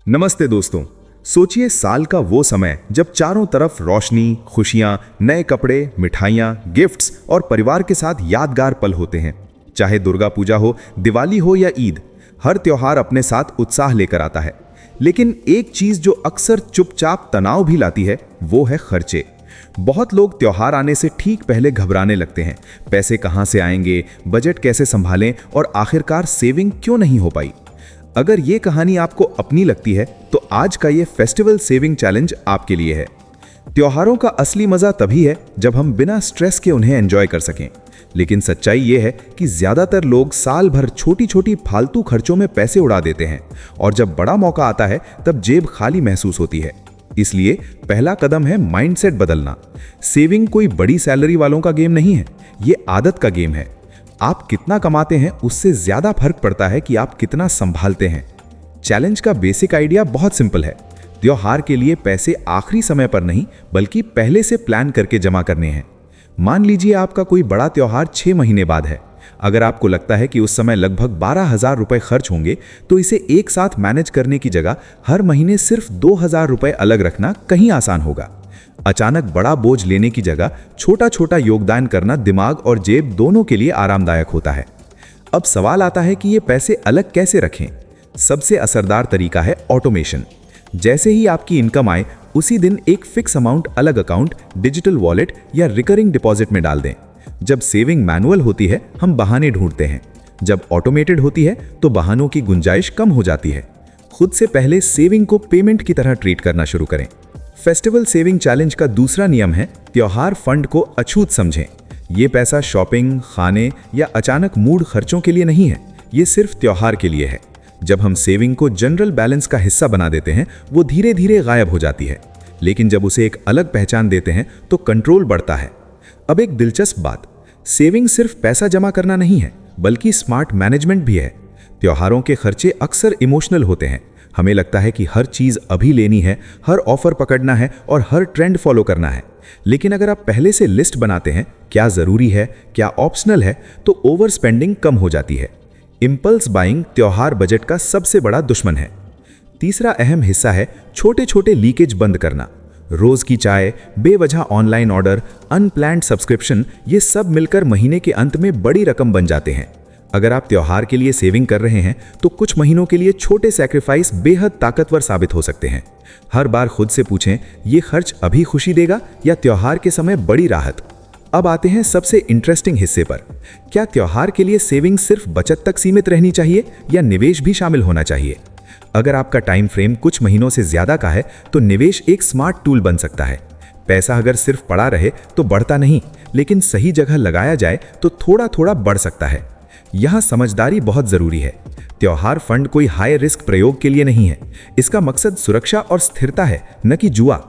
नमस्ते दोस्तों। सोचिए साल का वो समय जब चारों तरफ रोशनी, खुशियां, नए कपड़े, मिठाइयां, गिफ्ट्स और परिवार के साथ यादगार पल होते हैं। चाहे दुर्गा पूजा हो, दिवाली हो या ईद, हर त्योहार अपने साथ उत्साह लेकर आता है। लेकिन एक चीज जो अक्सर चुपचाप तनाव भी लाती है वो है खर्चे। बहुत लोग त्योहार आने से ठीक पहले घबराने लगते हैं। पैसे कहां से आएंगे, बजट कैसे संभालें और आखिरकार सेविंग क्यों नहीं हो पाई। अगर ये कहानी आपको अपनी लगती है तो आज का ये फेस्टिवल सेविंग चैलेंज आपके लिए है। त्योहारों का असली मजा तभी है जब हम बिना स्ट्रेस के उन्हें एंजॉय कर सकें। लेकिन सच्चाई ये है कि ज्यादातर लोग साल भर छोटी छोटी फालतू खर्चों में पैसे उड़ा देते हैं और जब बड़ा मौका आता है तब जेब खाली महसूस होती है। इसलिए पहला कदम है माइंडसेट बदलना। सेविंग कोई बड़ी सैलरी वालों का गेम नहीं है, ये आदत का गेम है। आप कितना कमाते हैं उससे ज्यादा फर्क पड़ता है कि आप कितना संभालते हैं। चैलेंज का बेसिक आइडिया बहुत सिंपल है। त्योहार के लिए पैसे आखिरी समय पर नहीं बल्कि पहले से प्लान करके जमा करने हैं। मान लीजिए आपका कोई बड़ा त्योहार 6 महीने बाद है। अगर आपको लगता है कि उस समय लगभग 12,000 रुपए खर्च होंगे तो इसे एक साथ मैनेज करने की जगह हर महीने सिर्फ 2,000 रुपए अलग रखना कहीं आसान होगा। अचानक बड़ा बोझ लेने की जगह छोटा छोटा योगदान करना दिमाग और जेब दोनों के लिए आरामदायक होता है। अब सवाल आता है कि ये पैसे अलग कैसे रखें। सबसे असरदार तरीका है ऑटोमेशन। जैसे ही आपकी इनकम आए उसी दिन एक फिक्स अमाउंट अलग अकाउंट, डिजिटल वॉलेट या रिकरिंग डिपॉजिट में डाल दें। जब सेविंग मैनुअल होती है हम बहाने ढूंढते हैं, जब ऑटोमेटेड होती है तो बहानों की गुंजाइश कम हो जाती है। खुद से पहले सेविंग को पेमेंट की तरह ट्रीट करना शुरू करें। फेस्टिवल सेविंग चैलेंज का दूसरा नियम है त्योहार फंड को अछूत समझें। ये पैसा शॉपिंग, खाने या अचानक मूड खर्चों के लिए नहीं है, ये सिर्फ त्योहार के लिए है। जब हम सेविंग को जनरल बैलेंस का हिस्सा बना देते हैं वो धीरे धीरे गायब हो जाती है, लेकिन जब उसे एक अलग पहचान देते हैं तो कंट्रोल बढ़ता है। अब एक दिलचस्प बात, सेविंग सिर्फ पैसा जमा करना नहीं है बल्कि स्मार्ट मैनेजमेंट भी है। त्योहारों के खर्चे अक्सर इमोशनल होते हैं। हमें लगता है कि हर चीज अभी लेनी है, हर ऑफर पकड़ना है और हर ट्रेंड फॉलो करना है। लेकिन अगर आप पहले से लिस्ट बनाते हैं, क्या जरूरी है, क्या ऑप्शनल है, तो ओवर स्पेंडिंग कम हो जाती है। इंपल्स बाइंग त्योहार बजट का सबसे बड़ा दुश्मन है। तीसरा अहम हिस्सा है छोटे छोटे लीकेज बंद करना। रोज की चाय, बेवजह ऑनलाइन ऑर्डर, अनप्लैन्ड सब्सक्रिप्शन, ये सब मिलकर महीने के अंत में बड़ी रकम बन जाते हैं। अगर आप त्योहार के लिए सेविंग कर रहे हैं तो कुछ महीनों के लिए छोटे सैक्रिफाइस बेहद ताकतवर साबित हो सकते हैं। हर बार खुद से पूछें, ये खर्च अभी खुशी देगा या त्योहार के समय बड़ी राहत। अब आते हैं सबसे इंटरेस्टिंग हिस्से पर। क्या त्योहार के लिए सेविंग सिर्फ बचत तक सीमित रहनी चाहिए या निवेश भी शामिल होना चाहिए? अगर आपका टाइम फ्रेम कुछ महीनों से ज्यादा का है तो निवेश एक स्मार्ट टूल बन सकता है। पैसा अगर सिर्फ पड़ा रहे तो बढ़ता नहीं, लेकिन सही जगह लगाया जाए तो थोड़ा थोड़ा बढ़ सकता है। यहां समझदारी बहुत जरूरी है। त्योहार फंड कोई हाई रिस्क प्रयोग के लिए नहीं है। इसका मकसद सुरक्षा और स्थिरता है, न कि जुआ।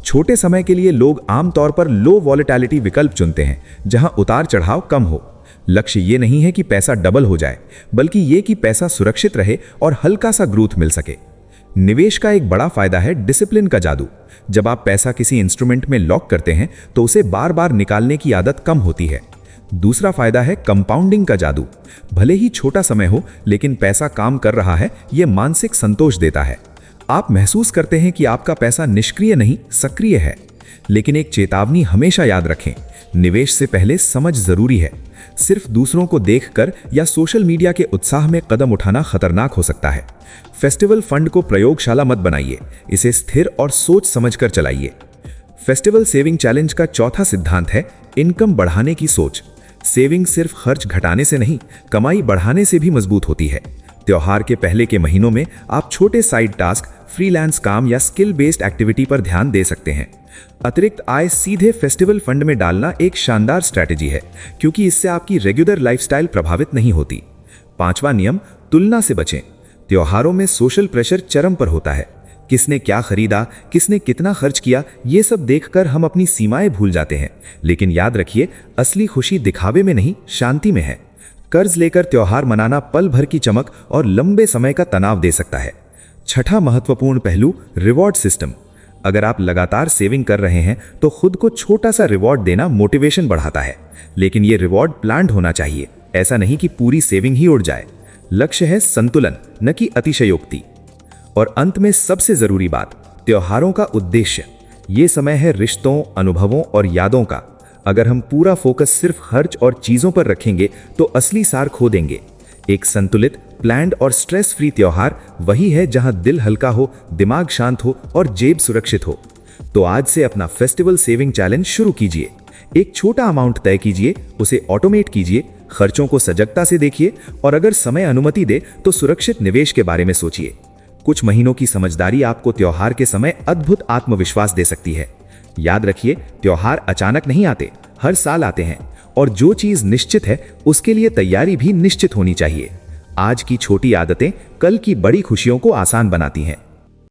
छोटे समय के लिए लोग आमतौर पर लो वॉलेटिलिटी विकल्प चुनते हैं जहां उतार चढ़ाव कम हो। लक्ष्य ये नहीं है कि पैसा डबल हो जाए, बल्कि ये कि पैसा सुरक्षित रहे और हल्का सा ग्रोथ मिल सके। निवेश का एक बड़ा फायदा है डिसिप्लिन का जादू। जब आप पैसा किसी इंस्ट्रूमेंट में लॉक करते हैं तो उसे बार बार निकालने की आदत कम होती है। दूसरा फायदा है कंपाउंडिंग का जादू। भले ही छोटा समय हो, लेकिन पैसा काम कर रहा है, यह मानसिक संतोष देता है। आप महसूस करते हैं कि आपका पैसा निष्क्रिय नहीं, सक्रिय है। लेकिन एक चेतावनी हमेशा याद रखें, निवेश से पहले समझ जरूरी है। सिर्फ दूसरों को देखकर या सोशल मीडिया के उत्साह में कदम उठाना खतरनाक हो सकता है। फेस्टिवल फंड को प्रयोगशाला मत बनाइए, इसे स्थिर और सोच समझकर चलाइए। फेस्टिवल सेविंग चैलेंज का चौथा सिद्धांत है इनकम बढ़ाने की सोच। सेविंग सिर्फ खर्च घटाने से नहीं, कमाई बढ़ाने से भी मजबूत होती है। त्योहार के पहले के महीनों में आप छोटे साइड टास्क, फ्रीलांस काम या स्किल बेस्ड एक्टिविटी पर ध्यान दे सकते हैं। अतिरिक्त आय सीधे फेस्टिवल फंड में डालना एक शानदार स्ट्रैटेजी है, क्योंकि इससे आपकी रेगुलर लाइफस्टाइल प्रभावित नहीं होती। पांचवा नियम, तुलना से बचें। त्योहारों में सोशल प्रेशर चरम पर होता है। किसने क्या खरीदा, किसने कितना खर्च किया, ये सब देखकर हम अपनी सीमाएं भूल जाते हैं। लेकिन याद रखिए, असली खुशी दिखावे में नहीं, शांति में है। कर्ज लेकर त्योहार मनाना पल भर की चमक और लंबे समय का तनाव दे सकता है। छठा महत्वपूर्ण पहलू, रिवॉर्ड सिस्टम। अगर आप लगातार सेविंग कर रहे हैं तो खुद को छोटा सा रिवॉर्ड देना मोटिवेशन बढ़ाता है। लेकिन ये रिवॉर्ड प्लान्ड होना चाहिए, ऐसा नहीं कि पूरी सेविंग ही उड़ जाए। लक्ष्य है संतुलन, न कि अतिशयोक्ति। और अंत में सबसे जरूरी बात, त्योहारों का उद्देश्य। ये समय है रिश्तों, अनुभवों और यादों का। अगर हम पूरा फोकस सिर्फ खर्च और चीजों पर रखेंगे तो असली सार खो देंगे। एक संतुलित, प्लान्ड और स्ट्रेस फ्री त्योहार वही है जहां दिल हल्का हो, दिमाग शांत हो और जेब सुरक्षित हो। तो आज से अपना फेस्टिवल सेविंग चैलेंज शुरू कीजिए। एक छोटा अमाउंट तय कीजिए, उसे ऑटोमेट कीजिए, खर्चों को सजगता से देखिए और अगर समय अनुमति दे तो सुरक्षित निवेश के बारे में सोचिए। कुछ महीनों की समझदारी आपको त्योहार के समय अद्भुत आत्मविश्वास दे सकती है। याद रखिए, त्योहार अचानक नहीं आते, हर साल आते हैं और जो चीज निश्चित है उसके लिए तैयारी भी निश्चित होनी चाहिए। आज की छोटी आदतें कल की बड़ी खुशियों को आसान बनाती हैं।